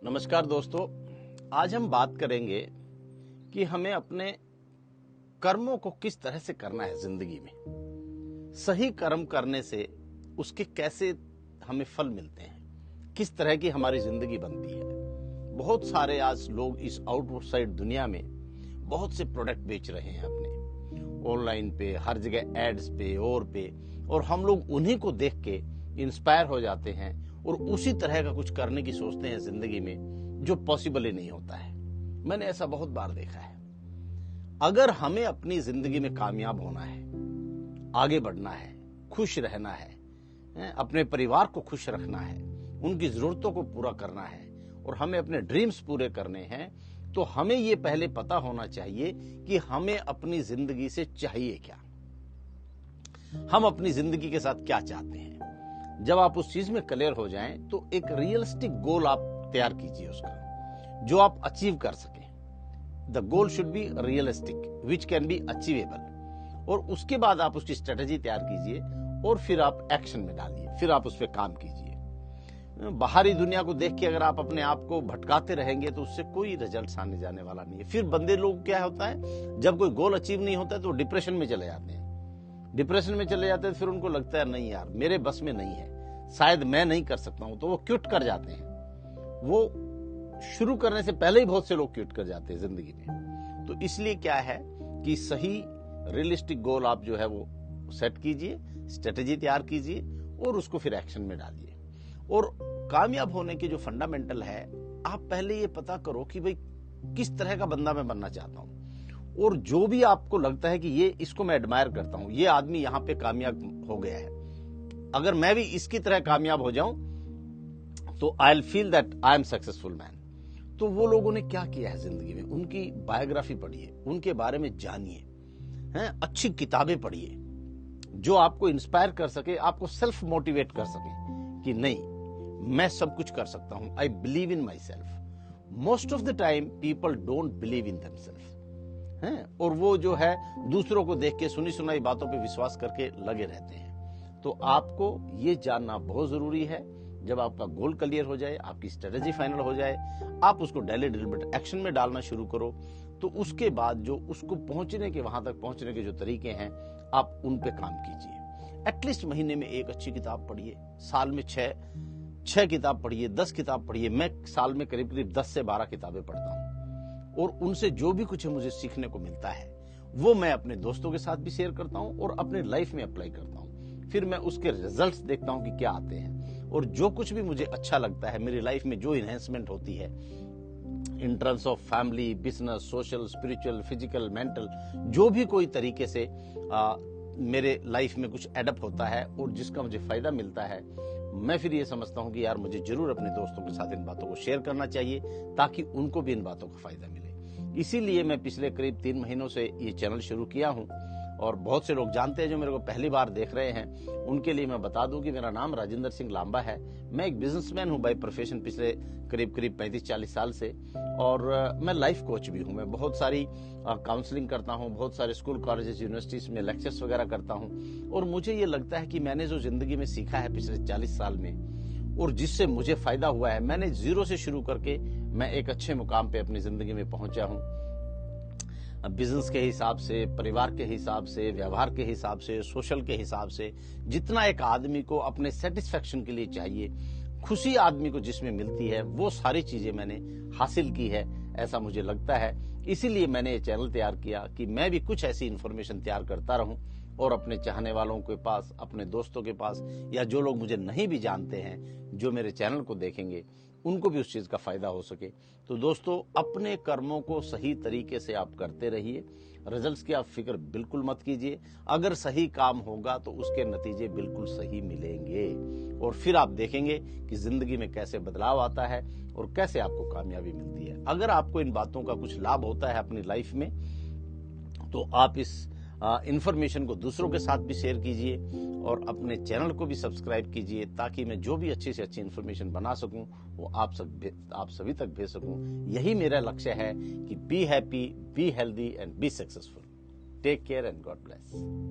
नमस्कार दोस्तों, आज हम बात करेंगे कि हमें अपने कर्मों को किस तरह से करना है जिंदगी में। सही कर्म करने से उसके कैसे हमें फल मिलते हैं, किस तरह की हमारी जिंदगी बनती है। बहुत सारे आज लोग इस आउटसाइड दुनिया में बहुत से प्रोडक्ट बेच रहे हैं अपने ऑनलाइन पे, हर जगह एड्स पे और हम लोग उन्हीं को देख के इंस्पायर हो जाते हैं और उसी तरह का कुछ करने की सोचते हैं जिंदगी में, जो पॉसिबल ही नहीं होता है। मैंने ऐसा बहुत बार देखा है। अगर हमें अपनी जिंदगी में कामयाब होना है, आगे बढ़ना है, खुश रहना है, अपने परिवार को खुश रखना है, उनकी जरूरतों को पूरा करना है और हमें अपने ड्रीम्स पूरे करने हैं, तो हमें ये पहले पता होना चाहिए कि हमें अपनी जिंदगी से चाहिए क्या, हम अपनी जिंदगी के साथ क्या चाहते हैं। जब आप उस चीज में क्लियर हो जाएं तो एक रियलिस्टिक गोल आप तैयार कीजिए उसका, जो आप अचीव कर सकें। The goal should be realistic which can be achievable. और उसके बाद आप उसकी स्ट्रेटेजी तैयार कीजिए और फिर आप एक्शन में डालिए, फिर आप उस पर काम कीजिए। बाहरी दुनिया को देख के अगर आप अपने आप को भटकाते रहेंगे तो उससे कोई रिजल्ट आने जाने वाला नहीं है। फिर बंदे लोग क्या होता है, जब कोई गोल अचीव नहीं होता है तो डिप्रेशन में चले जाते हैं। डिप्रेशन में चले जाते हैं, फिर उनको लगता है नहीं यार मेरे बस में नहीं है, शायद मैं नहीं कर सकता हूं, तो वो क्विट कर जाते हैं। वो शुरू करने से पहले ही बहुत से लोग क्विट कर जाते हैं जिंदगी में। तो इसलिए क्या है कि सही रियलिस्टिक गोल आप जो है वो सेट कीजिए, स्ट्रेटेजी तैयार कीजिए और उसको फिर एक्शन में डालिए। और कामयाब होने की जो फंडामेंटल है, आप पहले ये पता करो कि भाई किस तरह का बंदा मैं बनना चाहता हूं। और जो भी आपको लगता है कि ये इसको मैं एडमायर करता हूं, ये आदमी यहां पे कामयाब हो गया है, अगर मैं भी इसकी तरह कामयाब हो जाऊं तो I will feel that I am successful man. तो वो लोगों ने क्या किया है जिंदगी में, उनकी बायोग्राफी पढ़िए, उनके बारे में जानिए, अच्छी किताबें पढ़िए जो आपको इंस्पायर कर सके, आपको सेल्फ मोटिवेट कर सके कि नहीं मैं सब कुछ कर सकता हूं। I believe in myself. Most of the time people don't believe in themselves और वो जो है दूसरों को देख के सुनी सुनाई बातों पे विश्वास करके लगे रहते हैं। तो आपको ये जानना बहुत जरूरी है। जब आपका गोल क्लियर हो जाए, आपकी स्ट्रेटेजी फाइनल हो जाए, आप उसको डेली डिलिबरेट एक्शन में डालना शुरू करो, तो उसके बाद जो उसको पहुंचने के, वहां तक पहुंचने के जो तरीके हैं, आप उन पे काम कीजिए। एटलीस्ट महीने में एक अच्छी किताब पढ़िए, साल में छह किताब पढ़िए, 10 किताब पढ़िए। मैं साल में करीब करीब 10 से 12 किताबें पढ़ता हूं और उनसे जो भी कुछ मुझे सीखने को मिलता है वो मैं अपने दोस्तों के साथ भी शेयर करता हूं और अपने लाइफ में अप्लाई करता हूं। फिर मैं उसके रिजल्ट्स देखता हूं कि क्या आते हैं और जो कुछ भी मुझे अच्छा लगता है, मेरी लाइफ में जो इन्हेंसमेंट होती है in terms of family, business, social, spiritual, physical, mental, जो भी कोई तरीके से मेरे लाइफ में कुछ एडअप होता है और जिसका मुझे फायदा मिलता है, मैं फिर ये समझता हूं कि यार मुझे जरूर अपने दोस्तों के साथ इन बातों को शेयर करना चाहिए ताकि उनको भी इन बातों का फायदा मिले। इसीलिए मैं पिछले करीब 3 महीनों से ये चैनल शुरू किया हूं और बहुत से लोग जानते हैं। जो मेरे को पहली बार देख रहे हैं उनके लिए मैं बता दूं कि मेरा नाम राजेंद्र सिंह लांबा है। मैं एक बिजनेसमैन हूं बाय प्रोफेशन, पिछले करीब 35-40 साल से, और मैं लाइफ कोच भी हूं। मैं बहुत सारी काउंसलिंग करता हूं, बहुत सारे स्कूल, कॉलेजेस, यूनिवर्सिटीज में लेक्चर्स वगैरह करता हूं। और मुझे ये लगता है कि मैंने जो जिंदगी में सीखा है पिछले 40 साल में और जिससे मुझे फायदा हुआ है, मैंने जीरो से शुरू करके मैं एक अच्छे मुकाम पे अपनी जिंदगी में पहुंचा हूं। बिजनेस के हिसाब से, परिवार के हिसाब से, व्यवहार के हिसाब से, सोशल के हिसाब से, जितना एक आदमी को अपने सेटिस्फेक्शन के लिए चाहिए, खुशी आदमी को जिसमें मिलती है, वो सारी चीजें मैंने हासिल की है, ऐसा मुझे लगता है। इसीलिए मैंने ये चैनल तैयार किया कि मैं भी कुछ ऐसी इंफॉर्मेशन तैयार करता रहूं और अपने चाहने वालों के पास, अपने दोस्तों के पास, या जो लोग मुझे नहीं भी जानते हैं, जो मेरे चैनल को देखेंगे, उनको भी उस चीज का फायदा हो सके। तो दोस्तों, अपने कर्मों को सही तरीके से आप करते रहिए। रिजल्ट्स की आप फिक्र बिल्कुल मत कीजिए। अगर सही काम होगा तो उसके नतीजे बिल्कुल सही मिलेंगे और फिर आप देखेंगे कि जिंदगी में कैसे बदलाव आता है और कैसे आपको कामयाबी मिलती है। अगर आपको इन बातों का कुछ लाभ होता है अपनी लाइफ में, तो आप इस इंफॉर्मेशन को दूसरों के साथ भी शेयर कीजिए और अपने चैनल को भी सब्सक्राइब कीजिए ताकि मैं जो भी अच्छी से अच्छी इंफॉर्मेशन बना सकूं वो आप सभी तक भेज सकूं। यही मेरा लक्ष्य है कि be happy, be healthy and be successful. Take care and God bless.